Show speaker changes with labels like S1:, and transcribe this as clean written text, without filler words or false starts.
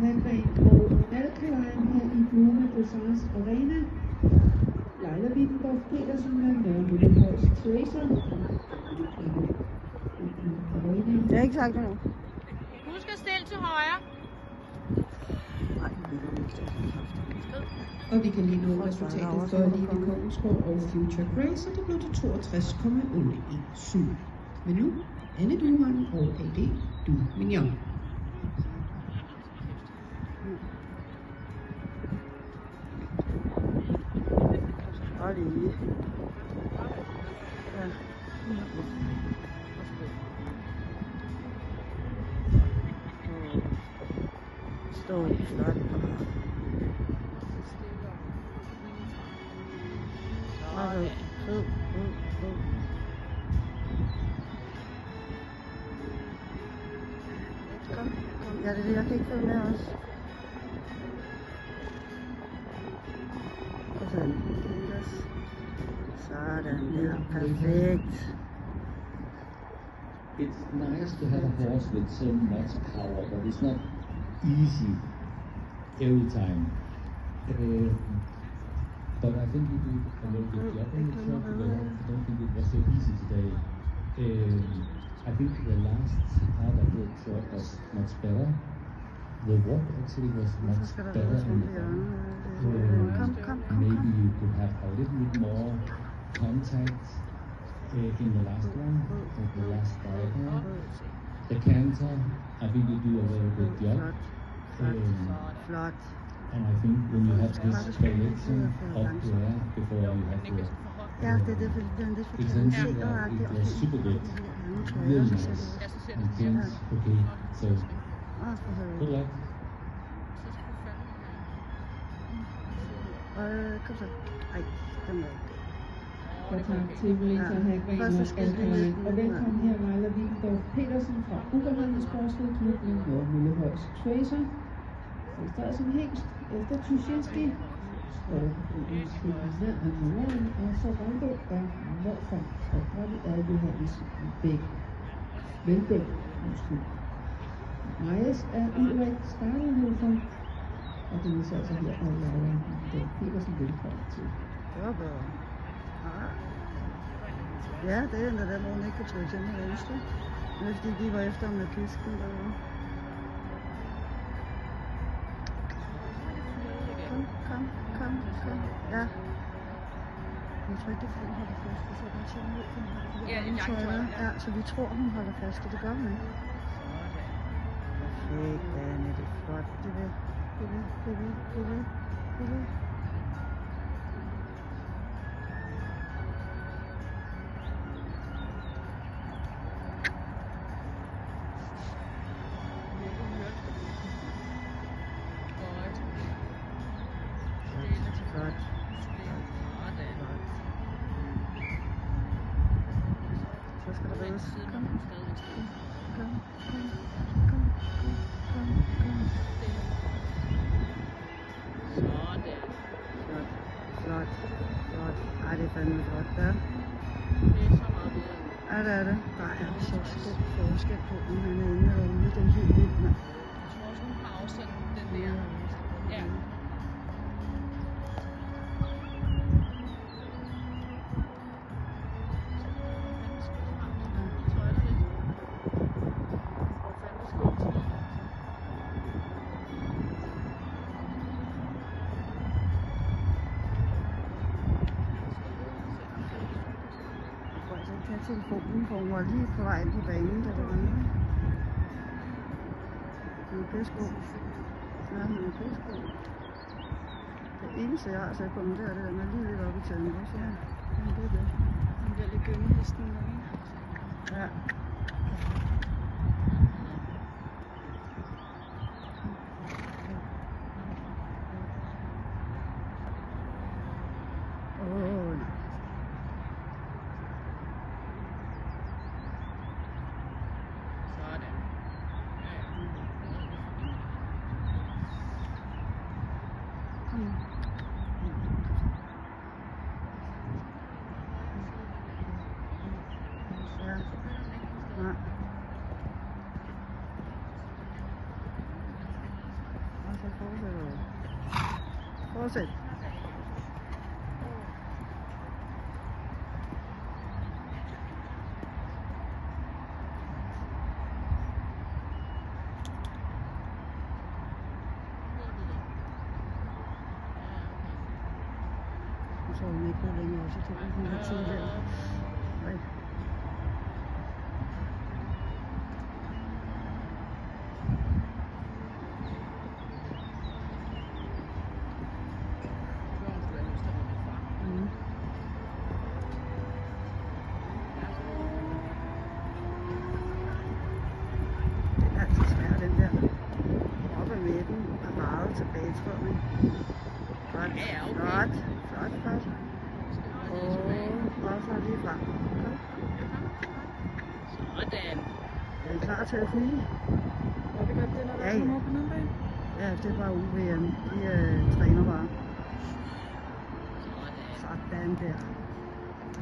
S1: Hagren og Malkalejen her i Blume Bazaars Arena. Leila Wittendorf Petersen med Nørre Højs Tracer.
S2: Det er ikke sagt endnu.
S3: Husk at stille til højre.
S1: Og vi kan lige nå resultatet for Live Kongensgaard og Future Grace, og det blev til 62,817. Men nu, Anne Duhmann og AD Du Mignon.
S2: Og lige. Ja. Stå i flot. Fed. Kom. Ja, det er det, jeg kan ikke følge med også. Sådan der, perfekt.
S4: It's nice to have a horse with so much power, but it's not easy every time. But I think you did a very good job in the truck, but I don't think it was so easy today. I think the last part of the truck was much better. The walk actually was much better in the front. Maybe you could have a little bit more contact in the last one, the last diagonal. The canter, I think you do a very good job.
S2: Flot.
S4: And I think when you have this collection up there before you have the
S2: ja, det er det, den er lidt
S4: forkert. It was super good. Really nice. And things, okay, so good luck.
S2: Kom så. Ej, den var ikke.
S1: Og tak til Melita Hagren og Malkalejen. Og velkommen her, Leila Wittendorf Petersen fra Uberhandel Sportsklub med Nørre Højs Tracer. Registreret som hængst efter Tuschinski. Og ned af moren, og så Rando er morfar. Og Rando er Johannes Bæk. Velbæk, undskyld. Majas er Ulrik Starlenhofer. Og det er så altså her, og Leila Petersen velkommen til.
S2: Det var bedre. Ja, det er endda der, hvor hun ikke kan trykke til med venstre. Det er fordi, de var efter med pisken derude. Kom. Ja. Jeg tror ikke, det er fordi, hun holder fast. Det ser bare sådan ud. Ja, så vi tror, hun holder fast, og det gør hun ikke. Perfekt, Anne. Det er flot. Det vil. Så skal der rides. Kom. Flot. Ej, det er fandme flot der.
S3: Det er så meget bedre.
S2: Ja, det er det. Der er så stor forskel på, om han er inde eller ude. Det er helt vildt, mand.
S3: Jeg tror også, hun har afsendt den der. Ja.
S2: Telefonen, for hun var lige på vej ind på banen, da det var nede. Hun er pissegod. Ja, hun er pissegod. Det eneste, jeg har sat på dem, det er det der med lige lidt op i tænden. Så ja, det er det.
S3: Hun bliver lidt gømmehesten nu.
S2: Ja. Fortsæt. Så hun ikke noget længere, så tog hun lidt tidligere. Nej. Den er altså svær, den der. Op ad midten og meget tilbagetrådning. Godt, flot, flot, flot. Og så lige frem.
S3: Sådan.
S2: Er I klar til at flyve?
S3: Og det gør det, når der kommer på den bag?
S2: Ja, det er bare UVM. De træner bare. Sådan der.